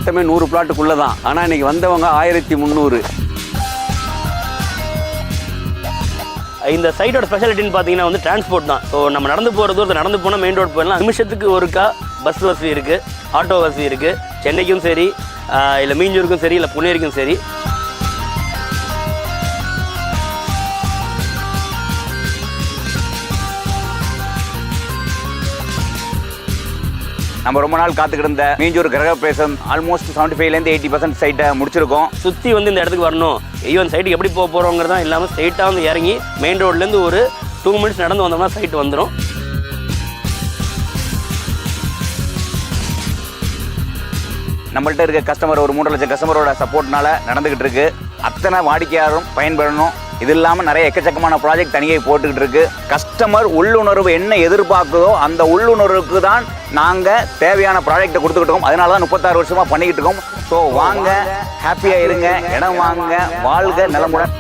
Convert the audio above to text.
மொத்தமே 100 பிளாட்டுக்குள்ளே தான். ஆனால் இன்றைக்கி வந்தவங்க 1300. இந்த சைட்டோட ஸ்பெஷாலிட்டின்னு பார்த்தீங்கன்னா வந்து டிரான்ஸ்போர்ட் தான். ஸோ நம்ம நடந்து போகிற தூரத்தை நடந்து போனால் மெயின் ரோட் போயிடலாம். நிமிஷத்துக்கு ஒருக்கா பஸ் வசதி இருக்குது, ஆட்டோ வசதி இருக்குது. சென்னைக்கும் சரி, இல்லை மீஞ்சூருக்கும் சரி, இல்லை புனேரிக்கும் சரி. நம்ம ரொம்ப நாள் காத்துக்கிட்டு இருந்த மீஞ்சூர் கிரகப்பிரவேசம் ஆல்மோஸ்ட் 75லேருந்து 80% சைட்டை முடிச்சிருக்கோம். சுற்றி வந்து இந்த இடத்துக்கு வரணும், ஈவன் சைட்டுக்கு எப்படி போக போகிறோங்கிறதான் இல்லாமல் ஸ்ட்ரெயிட்டாக வந்து இறங்கி மெயின் ரோட்லேருந்து ஒரு 2 மினிட்ஸ் நடந்து வந்தோம்னா சைட்டு வந்துடும். நம்மள்ட்ட இருக்க கஸ்டமர் ஒரு 3 லட்சம் கஸ்டமரோட சப்போர்ட்னால நடந்துக்கிட்டு இருக்கு. அத்தனை வாடிக்கையாளரும் பயன்படணும். இது இல்லாமல் நிறைய எக்கச்சக்கமான ப்ராஜெக்ட் தனியாக போட்டுக்கிட்டு இருக்கு. கஸ்டமர் உள்ளுணர்வு என்ன எதிர்பார்க்குதோ அந்த உள்ளுணர்வுக்கு தான் நாங்கள் தேவையான ப்ராஜெக்டை கொடுத்துக்கிட்டு இருக்கோம். அதனால தான் 36 வருஷமாக பண்ணிக்கிட்டு இருக்கோம். ஸோ வாங்க, ஹாப்பியாக இருங்க, இடம் வாங்க, வாழ்க நலமுடன்.